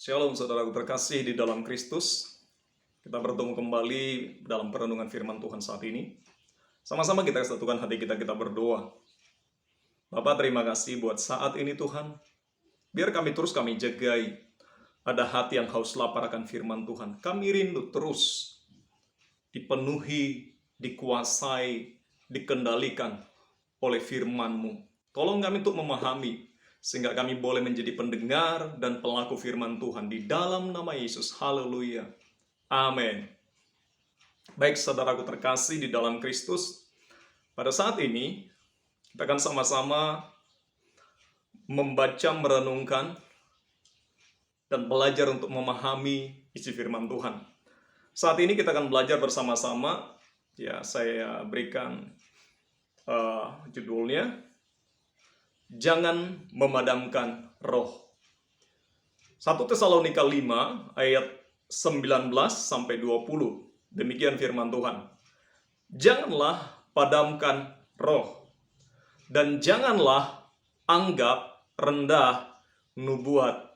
Shalom saudaraku terkasih di dalam Kristus. Kita bertemu kembali dalam perenungan firman Tuhan saat ini. Sama-sama kita satukan hati kita berdoa. Bapa, terima kasih buat saat ini Tuhan. Biar kami jagai. Ada hati yang haus lapar akan firman Tuhan. Kami rindu terus dipenuhi, dikuasai, dikendalikan oleh firman-Mu. Tolong kami untuk memahami, sehingga kami boleh menjadi pendengar dan pelaku firman Tuhan di dalam nama Yesus. Haleluya. Amin. Baik saudaraku terkasih di dalam Kristus, pada saat ini kita akan sama-sama membaca, merenungkan, dan belajar untuk memahami isi firman Tuhan. Saat ini kita akan belajar bersama-sama. Ya, saya berikan judulnya, Jangan Memadamkan Roh. 1 Tesalonika 5 ayat 19-20. Demikian firman Tuhan. Janganlah padamkan roh, dan janganlah anggap rendah nubuat.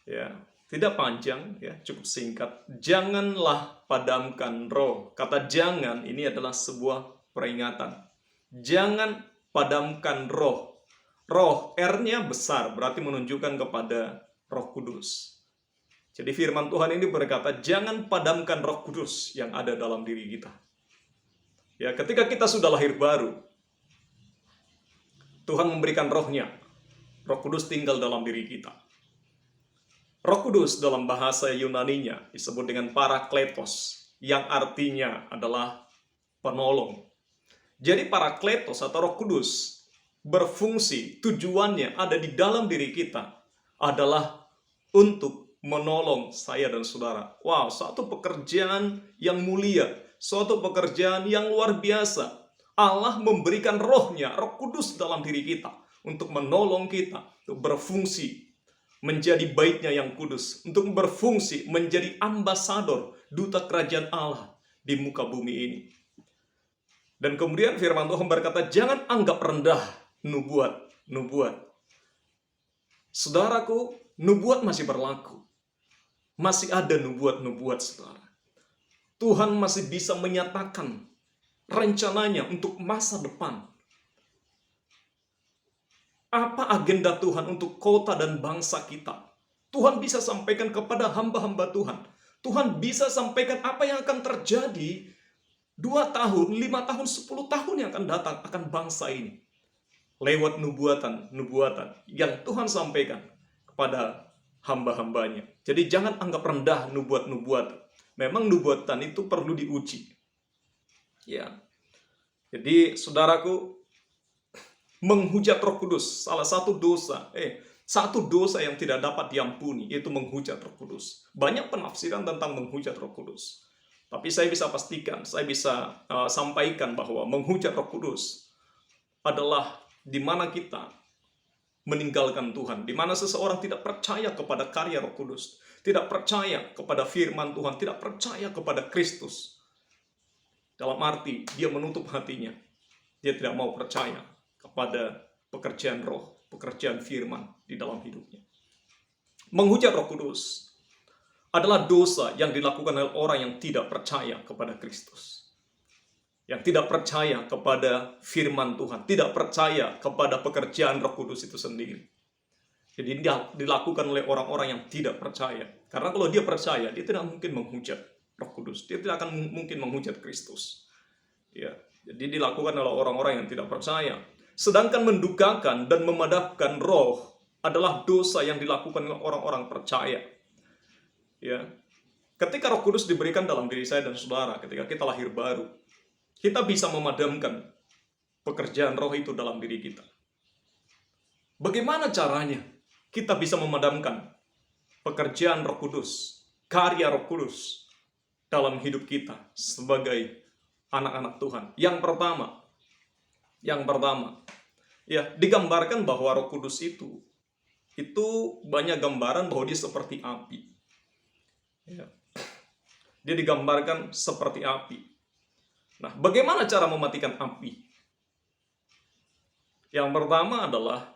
Ya, tidak panjang, ya, cukup singkat. Janganlah padamkan roh. Kata jangan ini adalah sebuah peringatan. Jangan padamkan roh. Roh, R-nya besar, berarti menunjukkan kepada Roh Kudus. Jadi firman Tuhan ini berkata, jangan padamkan Roh Kudus yang ada dalam diri kita. Ya, ketika kita sudah lahir baru, Tuhan memberikan rohnya. Roh Kudus tinggal dalam diri kita. Roh Kudus dalam bahasa Yunaninya disebut dengan Parakletos, yang artinya adalah penolong. Jadi Parakletos atau Roh Kudus berfungsi, tujuannya ada di dalam diri kita adalah untuk menolong saya dan saudara. Wow, suatu pekerjaan yang mulia, suatu pekerjaan yang luar biasa. Allah memberikan rohnya, Roh Kudus dalam diri kita untuk menolong kita, untuk berfungsi menjadi baitnya yang kudus, untuk berfungsi menjadi ambasador, duta kerajaan Allah di muka bumi ini. Dan kemudian firman Tuhan berkata, jangan anggap rendah nubuat. Saudaraku, nubuat masih berlaku. Masih ada nubuat, saudara. Tuhan masih bisa menyatakan rencananya untuk masa depan. Apa agenda Tuhan untuk kota dan bangsa kita? Tuhan bisa sampaikan kepada hamba-hamba Tuhan. Tuhan bisa sampaikan apa yang akan terjadi 2 tahun, 5 tahun, 10 tahun yang akan datang akan bangsa ini. Lewat nubuatan yang Tuhan sampaikan kepada hamba-hambanya. Jadi jangan anggap rendah nubuat. Memang nubuatan itu perlu diuji. Ya. Jadi saudaraku, menghujat Roh Kudus, salah satu dosa. Satu dosa yang tidak dapat diampuni, yaitu menghujat Roh Kudus. Banyak penafsiran tentang menghujat Roh Kudus. Tapi saya bisa pastikan, saya bisa sampaikan bahwa menghujat Roh Kudus adalah di mana kita meninggalkan Tuhan, di mana seseorang tidak percaya kepada karya Roh Kudus, tidak percaya kepada firman Tuhan, tidak percaya kepada Kristus. Dalam arti dia menutup hatinya, dia tidak mau percaya kepada pekerjaan roh, pekerjaan firman di dalam hidupnya. Menghujat Roh Kudus adalah dosa yang dilakukan oleh orang yang tidak percaya kepada Kristus. Yang tidak percaya kepada firman Tuhan, tidak percaya kepada pekerjaan Roh Kudus itu sendiri. Jadi dilakukan oleh orang-orang yang tidak percaya. Karena kalau dia percaya, dia tidak mungkin menghujat Roh Kudus. Dia tidak akan mungkin menghujat Kristus. Ya, jadi dilakukan oleh orang-orang yang tidak percaya. Sedangkan mendukakan dan memadamkan roh adalah dosa yang dilakukan oleh orang-orang percaya. Ya, ketika Roh Kudus diberikan dalam diri saya dan saudara, ketika kita lahir baru, kita bisa memadamkan pekerjaan roh itu dalam diri kita. Bagaimana caranya kita bisa memadamkan pekerjaan Roh Kudus, karya Roh Kudus dalam hidup kita sebagai anak-anak Tuhan? Yang pertama, ya, digambarkan bahwa Roh Kudus itu banyak gambaran bahwa dia seperti api. Ya. Dia digambarkan seperti api. Nah, bagaimana cara mematikan api? Yang pertama adalah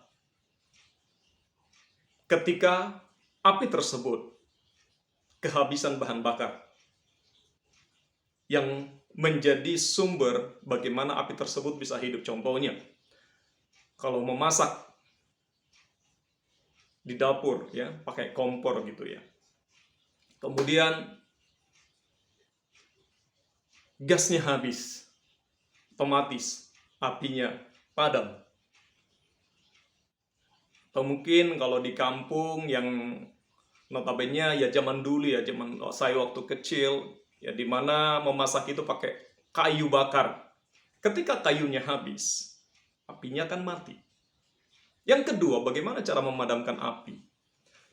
ketika api tersebut kehabisan bahan bakar yang menjadi sumber bagaimana api tersebut bisa hidup. Contohnya, kalau memasak di dapur ya, pakai kompor gitu ya. Kemudian gasnya habis, otomatis apinya padam. Atau mungkin kalau di kampung yang notabene ya zaman dulu ya, zaman saya waktu kecil, ya dimana memasak itu pakai kayu bakar. Ketika kayunya habis, apinya akan mati. Yang kedua, bagaimana cara memadamkan api?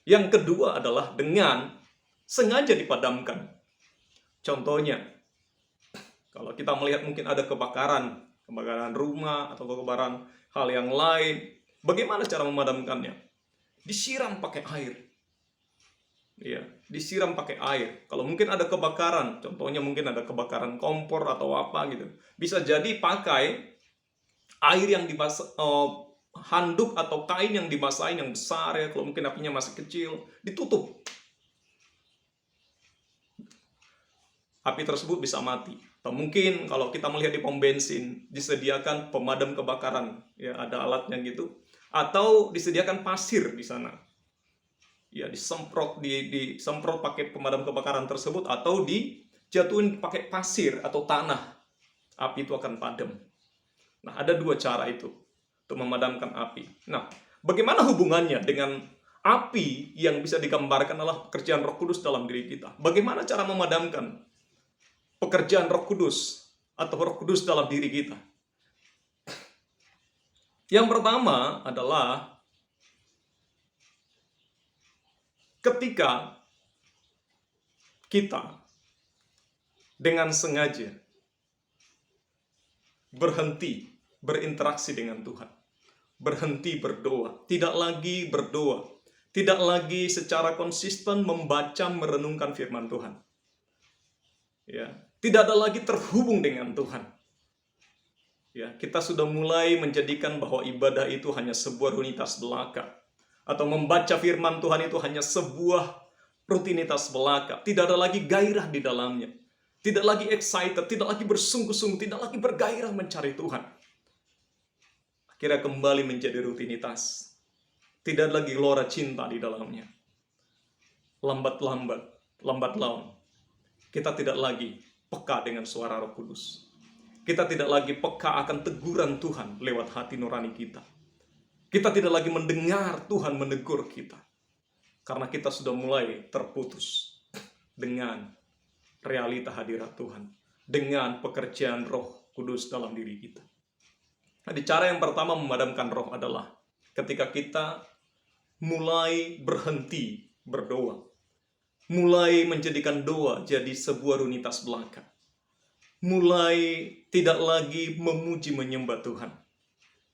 Yang kedua adalah dengan sengaja dipadamkan. Contohnya, kalau kita melihat mungkin ada kebakaran rumah atau kebakaran hal yang lain, bagaimana cara memadamkannya? Disiram pakai air. Ya, disiram pakai air. Kalau mungkin ada kebakaran, contohnya mungkin ada kebakaran kompor atau apa gitu, bisa jadi pakai air yang dibasah, handuk atau kain yang dibasahin yang besar ya. Kalau mungkin apinya masih kecil, ditutup. Api tersebut bisa mati. Atau mungkin kalau kita melihat di pom bensin disediakan pemadam kebakaran, ya ada alatnya gitu. Atau disediakan pasir di sana. Ya disemprot disemprot pakai pemadam kebakaran tersebut, atau dijatuhin pakai pasir atau tanah, api itu akan padam. Nah, ada dua cara itu untuk memadamkan api. Nah, bagaimana hubungannya dengan api yang bisa digambarkan adalah pekerjaan Roh Kudus dalam diri kita? Bagaimana cara memadamkan pekerjaan Roh Kudus atau Roh Kudus dalam diri kita? Yang pertama adalah ketika kita dengan sengaja berhenti berinteraksi dengan Tuhan, berhenti berdoa, tidak lagi berdoa, tidak lagi secara konsisten membaca merenungkan firman Tuhan, ya, tidak ada lagi terhubung dengan Tuhan. Ya, kita sudah mulai menjadikan bahwa ibadah itu hanya sebuah rutinitas belaka, atau membaca firman Tuhan itu hanya sebuah rutinitas belaka. Tidak ada lagi gairah di dalamnya. Tidak lagi excited, tidak lagi bersungguh-sungguh, tidak lagi bergairah mencari Tuhan. Akhirnya kembali menjadi rutinitas. Tidak lagi gelora cinta di dalamnya. Lambat laun. Kita tidak lagi peka dengan suara Roh Kudus. Kita tidak lagi peka akan teguran Tuhan lewat hati nurani kita. Kita tidak lagi mendengar Tuhan menegur kita. Karena kita sudah mulai terputus dengan realita hadirat Tuhan. Dengan pekerjaan Roh Kudus dalam diri kita. Jadi cara yang pertama memadamkan roh adalah ketika kita mulai berhenti berdoa. Mulai menjadikan doa jadi sebuah rutinitas belaka. Mulai tidak lagi memuji menyembah Tuhan.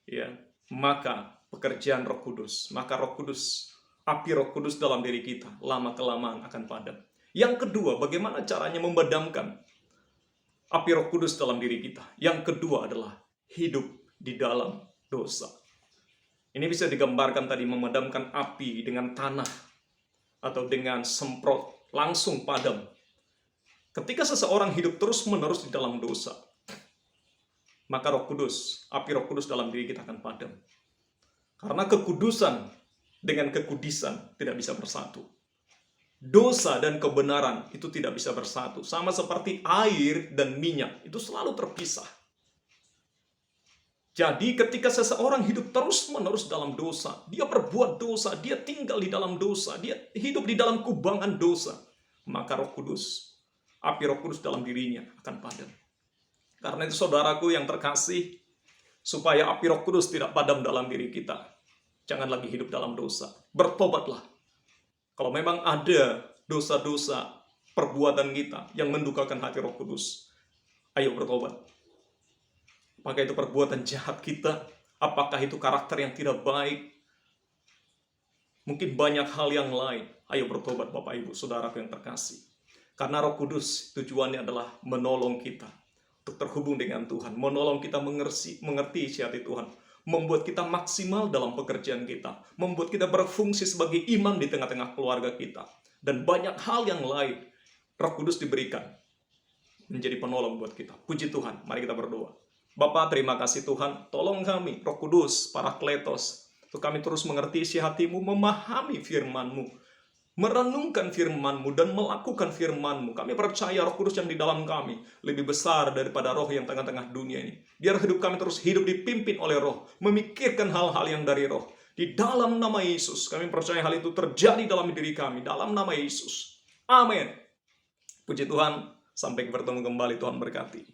Ya, maka pekerjaan Roh Kudus, maka Roh Kudus, api Roh Kudus dalam diri kita lama-kelamaan akan padam. Yang kedua, bagaimana caranya memadamkan api Roh Kudus dalam diri kita? Yang kedua adalah hidup di dalam dosa. Ini bisa digambarkan tadi memadamkan api dengan tanah atau dengan semprot langsung padam. Ketika seseorang hidup terus-menerus di dalam dosa, maka Roh Kudus, api Roh Kudus dalam diri kita akan padam. Karena kekudusan dengan kekudisan tidak bisa bersatu. Dosa dan kebenaran itu tidak bisa bersatu. Sama seperti air dan minyak, itu selalu terpisah. Jadi ketika seseorang hidup terus-menerus dalam dosa, dia berbuat dosa, dia tinggal di dalam dosa, dia hidup di dalam kubangan dosa, maka Roh Kudus, api Roh Kudus dalam dirinya akan padam. Karena itu saudaraku yang terkasih, supaya api Roh Kudus tidak padam dalam diri kita, jangan lagi hidup dalam dosa. Bertobatlah. Kalau memang ada dosa-dosa perbuatan kita yang mendukakan hati Roh Kudus, ayo bertobat. Apakah itu perbuatan jahat kita? Apakah itu karakter yang tidak baik? Mungkin banyak hal yang lain. Ayo bertobat Bapak Ibu, saudaraku yang terkasih. Karena Roh Kudus tujuannya adalah menolong kita untuk terhubung dengan Tuhan. Menolong kita mengerti isi hati Tuhan. membuat kita maksimal dalam pekerjaan kita, membuat kita berfungsi sebagai imam di tengah-tengah keluarga kita, dan banyak hal yang lain. Roh Kudus diberikan menjadi penolong buat kita. Puji Tuhan, mari kita berdoa. Bapa, terima kasih Tuhan, tolong kami, Roh Kudus, Parakletos, untuk kami terus mengerti isi hati-Mu, memahami firman-Mu, merenungkan firman-Mu, dan melakukan firman-Mu. Kami percaya Roh Kudus yang di dalam kami lebih besar daripada roh yang tengah-tengah dunia ini. Biar hidup kami terus hidup dipimpin oleh roh, memikirkan hal-hal yang dari roh. Di dalam nama Yesus, kami percaya hal itu terjadi dalam diri kami, dalam nama Yesus. Amin. Puji Tuhan, sampai bertemu kembali, Tuhan berkati.